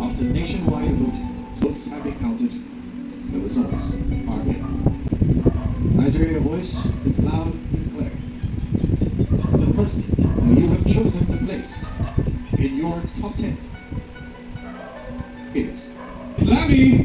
After nationwide votes have been counted, the results are in. Nigeria voice is loud and clear. The person that you have chosen to place in your top 10 is Lammy.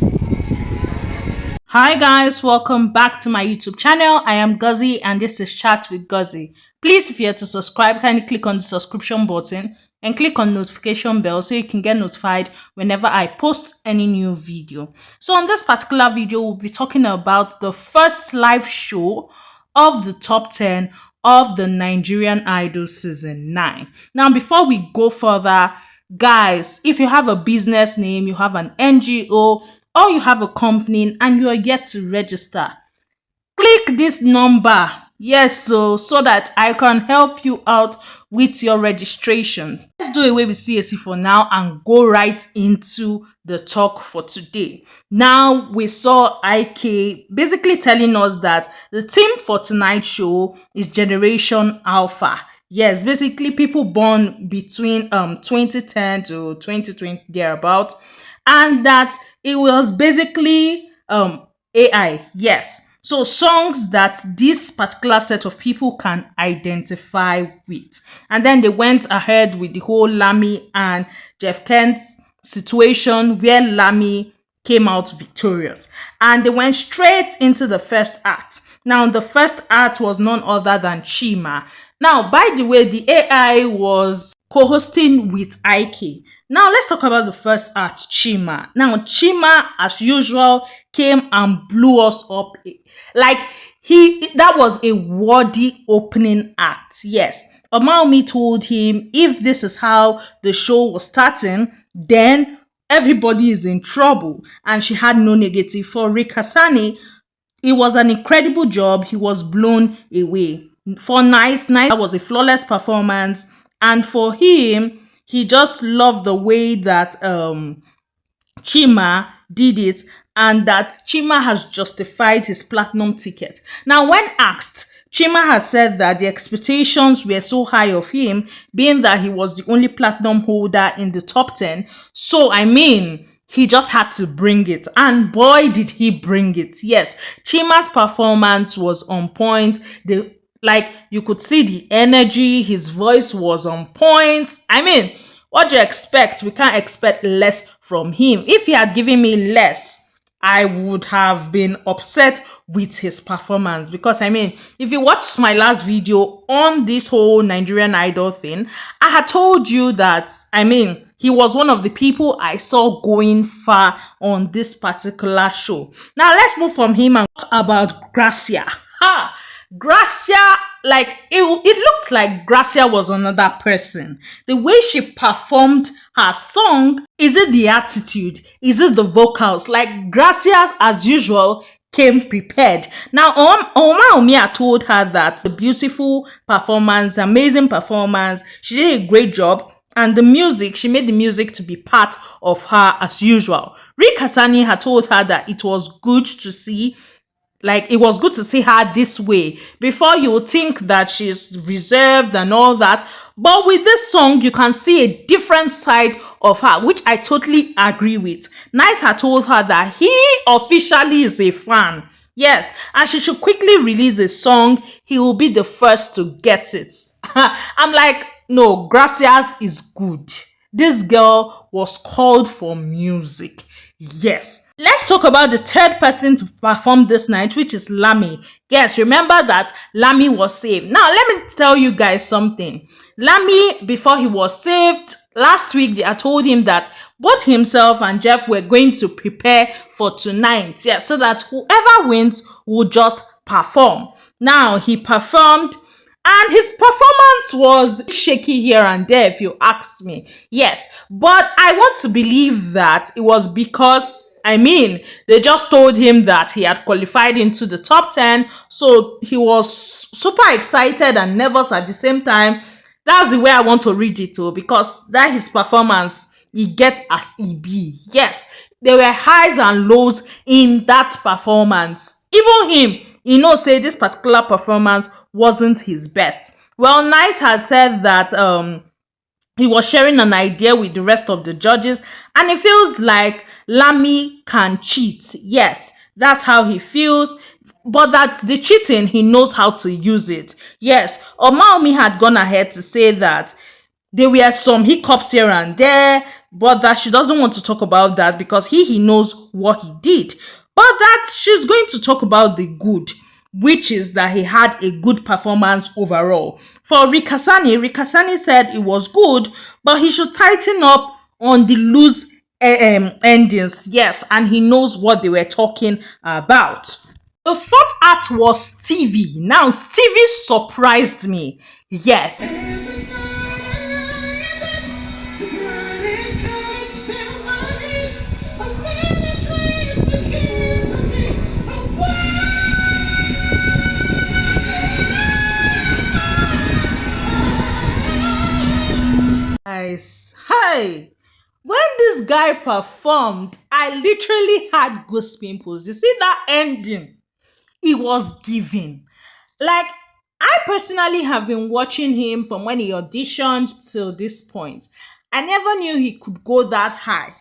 Hi guys, welcome back to my YouTube channel. I am Guzzy and this is Chat with Guzzy. Please, if you're to subscribe, kindly click on the subscription button and click on notification bell so you can get notified whenever I post any new video. So on this particular video, we'll be talking about the first live show of the top 10 of the Nigerian Idols Season 9. Now, before we go further, guys, if you have a business name, you have an NGO, or you have a company and you are yet to register, click this number. Yes, so that I can help you out with your registration. Let's do away with CAC for now and go right into the talk for today. Now, we saw IK basically telling us that the theme for tonight's show is Generation Alpha. Yes, basically people born between 2010 to 2020 thereabout, and that it was basically AI. Yes. So songs that this particular set of people can identify with. And then they went ahead with the whole Lammy and Jeff Kent's situation where Lammy came out victorious. And they went straight into the first act. Now, the first act was none other than Chima. Now, by the way, the AI was co-hosting with IK. Now, let's talk about the first act, Chima. Now, Chima, as usual, came and blew us up. Like, that was a worthy opening act. Yes. Omaomi told him if this is how the show was starting, then everybody is in trouble. And she had no negative. For Rick Hassani, it was an incredible job. He was blown away. For Nice, that was a flawless performance. And for him, he just loved the way that Chima did it, and that Chima has justified his platinum ticket. Now, when asked, Chima has said that the expectations were so high of him, being that he was the only platinum holder in the top 10. So, he just had to bring it. And boy, did he bring it. Yes, Chima's performance was on point. You could see the energy. His voice was on point. What do you expect? We can't expect less from him. If he had given me less, I would have been upset with his performance. Because, if you watched my last video on this whole Nigerian Idol thing, I had told you that, he was one of the people I saw going far on this particular show. Now, let's move from him and talk about Gracia. Gracia, it looked like Gracia was another person. The way she performed her song, is it the attitude? Is it the vocals? Gracia's, as usual, came prepared. Now, Omaomi told her that the beautiful performance, amazing performance, she did a great job. And the music, she made the music to be part of her as usual. Rick Hassani had told her that it was good to see her this way. Before, you would think that she's reserved and all that. But with this song, you can see a different side of her, which I totally agree with. Nice had told her that he officially is a fan. Yes, and she should quickly release a song. He will be the first to get it. I'm like, no, Gracias is good. This girl was called for music. Yes. Let's talk about the third person to perform this night, which is Lammy. Yes, remember that Lammy was saved. Now, let me tell you guys something. Lammy, before he was saved, last week they had told him that both himself and Jeff were going to prepare for tonight. Yeah, so that whoever wins will just perform. Now, he performed. And his performance was shaky here and there, if you ask me. Yes, but I want to believe that it was because, they just told him that he had qualified into the top 10. So he was super excited and nervous at the same time. That's the way I want to read it too, because that his performance, he gets as he be. Yes, there were highs and lows in that performance. Even him, say this particular performance wasn't his best. Well, Nice had said that he was sharing an idea with the rest of the judges, and it feels like Lammy can cheat. Yes, that's how he feels. But that the cheating, he knows how to use it. Yes, Omaomi had gone ahead to say that there were some hiccups here and there, but that she doesn't want to talk about that because he knows what he did. But that she's going to talk about the good, which is that he had a good performance overall. For Rikasani said it was good, but he should tighten up on the loose endings. Yes, and he knows what they were talking about. The fourth act was Stevie. Now, Stevie surprised me. Yes. Guys, hey, when this guy performed, I literally had goose pimples. You see that ending? It was giving. Like, I personally have been watching him from when he auditioned till this point. I never knew he could go that high.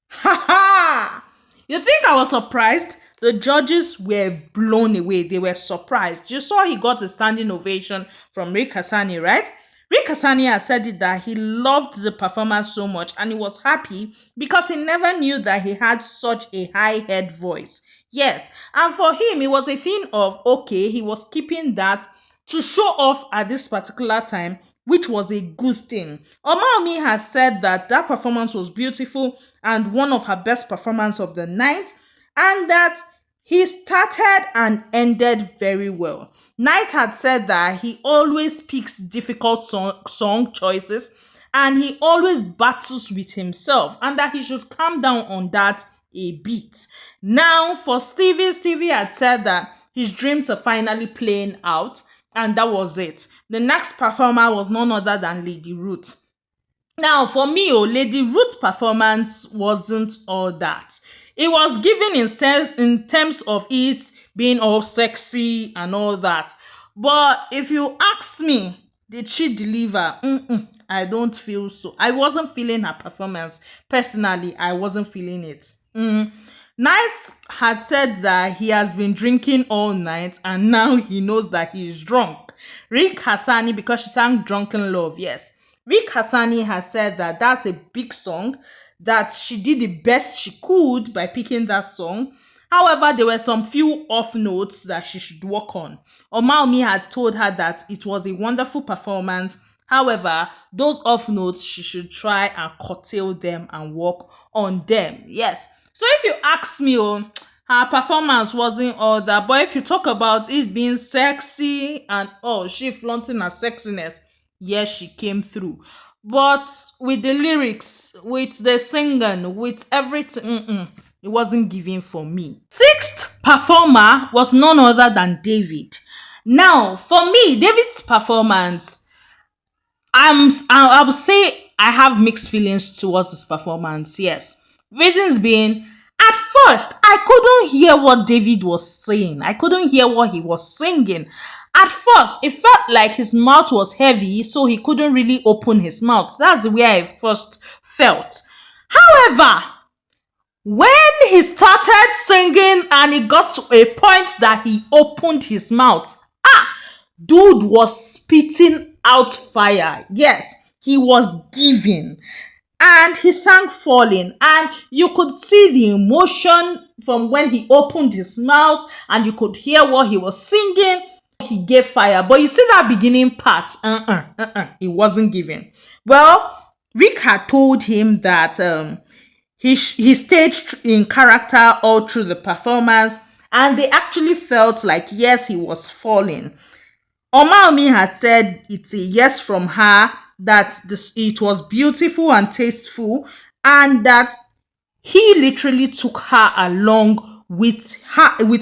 Ha ha! You think I was surprised? The judges were blown away. They were surprised. You saw he got a standing ovation from Rick Hassani, right? Rick Hassani has said it that he loved the performance so much and he was happy because he never knew that he had such a high head voice. Yes, and for him, it was a thing of, okay, he was keeping that to show off at this particular time, which was a good thing. Omaomi has said that that performance was beautiful and one of her best performances of the night, and that he started and ended very well. Nice had said that he always picks difficult song choices and he always battles with himself and that he should calm down on that a bit. Now, for Stevie had said that his dreams are finally playing out, and that was it. The next performer was none other than Lady Ruth. Now, for me, Lady Ruth's performance wasn't all that. It was given in terms of it being all sexy and all that. But if you ask me, did she deliver? I don't feel so. I wasn't feeling her performance. Personally, I wasn't feeling it. Nice had said that he has been drinking all night and now he knows that he's drunk. Rick Hassani, because she sang Drunken Love, yes. Rick Hassani has said that that's a big song, that she did the best she could by picking that song. However, there were some few off notes that she should work on. Omaomi had told her that it was a wonderful performance. However, those off notes, she should try and curtail them and work on them. Yes. So if you ask me, her performance wasn't all that. But if you talk about it being sexy and she flaunting her sexiness, yes, she came through. But with the lyrics, with the singing, with everything, it wasn't given for me. Sixth performer was none other than David. Now, for me, David's performance, I would say I have mixed feelings towards this performance. Yes. Reasons being, at first, I couldn't hear what David was saying. I couldn't hear what he was singing. At first, it felt like his mouth was heavy, so he couldn't really open his mouth. That's the way I first felt. However, when he started singing and it got to a point that he opened his mouth, dude was spitting out fire. Yes, he was giving. And he sang Falling, and you could see the emotion from when he opened his mouth and you could hear what he was singing. He gave fire, but you see that beginning part, he wasn't giving. Well, Rick had told him that he stayed in character all through the performance, and they actually felt like, yes, he was falling. Omaomi had said it's a yes from her, that it was beautiful and tasteful, and that he literally took her along with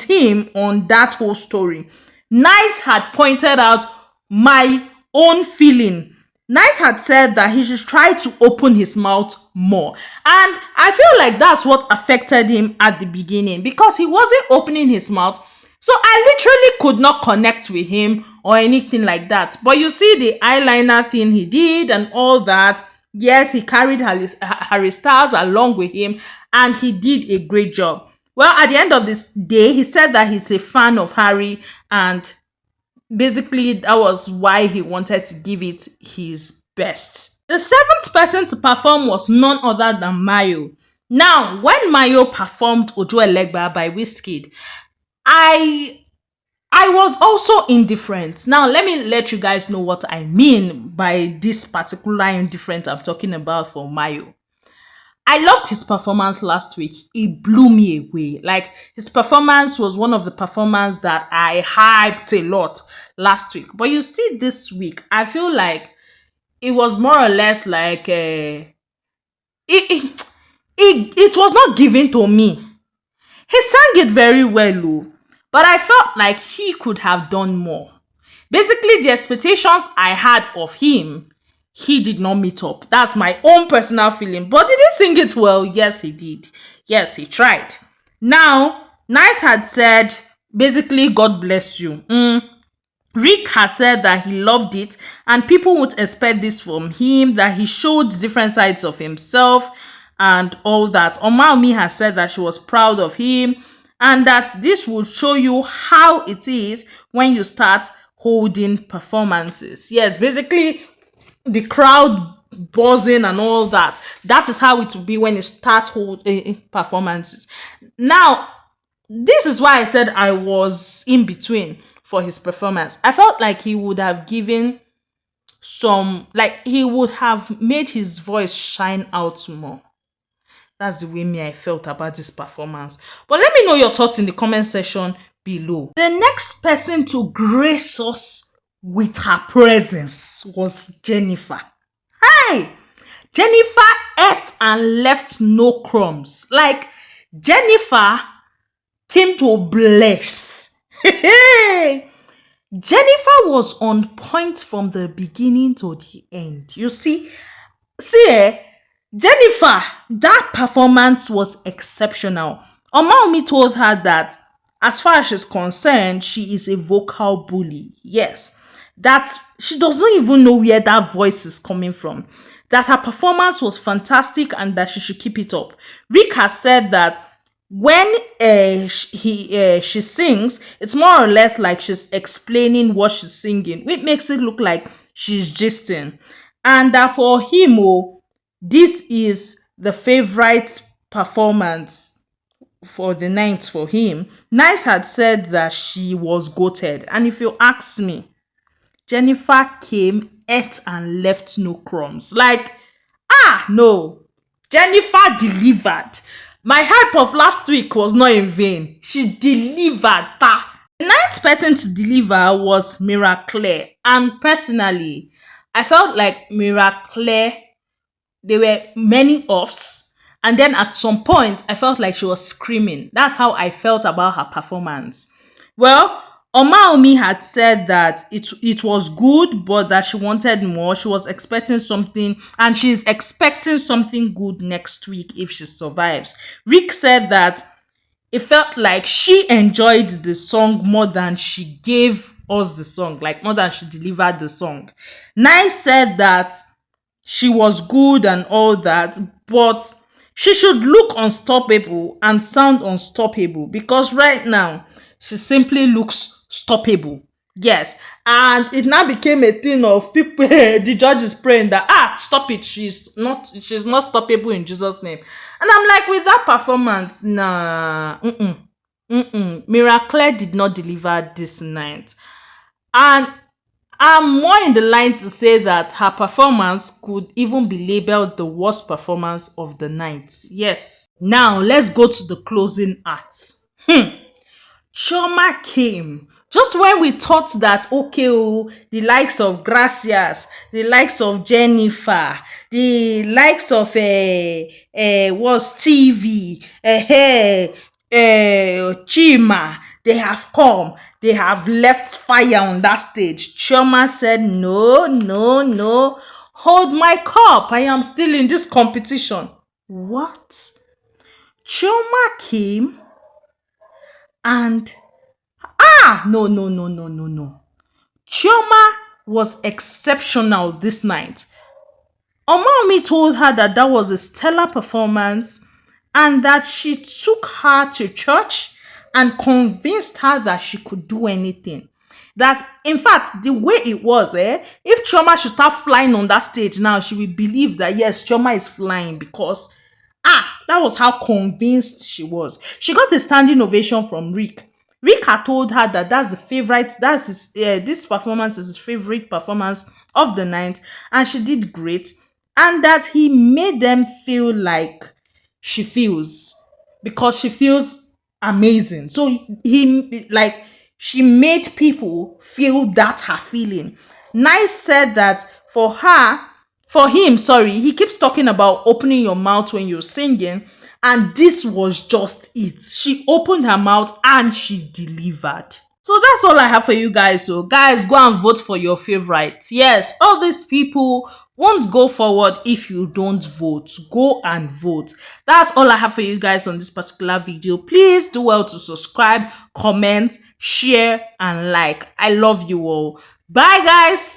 him on that whole story. Nice had pointed out my own feeling. Nice had said that he should try to open his mouth more. And I feel like that's what affected him at the beginning, because he wasn't opening his mouth. So I literally could not connect with him or anything like that. But you see the eyeliner thing he did and all that. Yes, he carried Harry Styles along with him and he did a great job. Well, at the end of this day, he said that he's a fan of Harry and basically that was why he wanted to give it his best. The seventh person to perform was none other than Mayo. Now, when Mayo performed Ojo Elegba by Wizkid, I I was also indifferent. Now, let me let you guys know what I mean by this particular indifferent I'm talking about for Mayo. I loved his performance last week. It blew me away. Like, his performance was one of the performances that I hyped a lot last week. But you see, this week, I feel like it was more or less like it was not given to me. He sang it very well, oh, but I felt like he could have done more. Basically, the expectations I had of him, he did not meet up. That's my own personal feeling. But did he sing it well? Yes, he did. Yes, he tried. Now, Nice had said, basically, God bless you. Rick has said that he loved it and people would expect this from him, that he showed different sides of himself and all that. Omaomi has said that she was proud of him and that this would show you how it is when you start holding performances. Yes, basically the crowd buzzing and all that. That is how it will be when you start holding performances. Now, this is why I said I was in between for his performance. I felt like he would have given he would have made his voice shine out more. That's the way I felt about this performance. But let me know your thoughts in the comment section below. The next person to grace us with her presence was Jennifer. Hey! Jennifer ate and left no crumbs. Like, Jennifer came to bless. Jennifer was on point from the beginning to the end. You see, Jennifer, that performance was exceptional. Omaomi told her that as far as she's concerned, she is a vocal bully. Yes, she doesn't even know where that voice is coming from. That her performance was fantastic and that she should keep it up. Rick has said that when she sings, it's more or less like she's explaining what she's singing, which makes it look like she's gisting. And that for him, this is the favorite performance for the night for him. Nice had said that she was goated. And if you ask me, Jennifer came, ate and left no crumbs. Like, no. Jennifer delivered. My hype of last week was not in vain. She delivered. The ninth person to deliver was Miracle. And personally, I felt like Miracle, there were many offs. And then at some point, I felt like she was screaming. That's how I felt about her performance. Well, Omaomi had said that it was good, but that she wanted more. She was expecting something, and she's expecting something good next week if she survives. Rick said that it felt like she enjoyed the song more than she gave us the song, like more than she delivered the song. Nice said that she was good and all that, but she should look unstoppable and sound unstoppable because right now she simply looks stoppable. Yes, and it now became a thing of people the judges praying that stop it, she's not stoppable in Jesus' name. And I'm like, with that performance, nah, Miracle did not deliver this night. And I'm more in the line to say that her performance could even be labeled the worst performance of the night. Yes. Now let's go to the closing act. Chioma came just when we thought that, okay, the likes of Gracias, the likes of Jennifer, the likes of was TV, Chima, they have come, they have left fire on that stage. Chioma said, no, hold my cup, I am still in this competition. What? Chioma came and No, no, no, no, no, no. Chioma was exceptional this night. Omami told her that that was a stellar performance and that she took her to church and convinced her that she could do anything. That, in fact, the way it was, if Chioma should start flying on that stage now, she will believe that yes, Chioma is flying because that was how convinced she was. She got a standing ovation from Rick. Rick had told her that that's the favorite, that's his, this performance is his favorite performance of the night, and she did great, and that he made them feel like she feels because she feels amazing. So he like she made people feel that her feeling. Nice said that for him, sorry, he keeps talking about opening your mouth when you're singing, and this was just it. She opened her mouth and she delivered. So that's all I have for you guys. So guys, go and vote for your favorites. Yes, all these people won't go forward if you don't vote. Go and vote. That's all I have for you guys on this particular video. Please do well to subscribe, comment, share, and like. I love you all. Bye guys.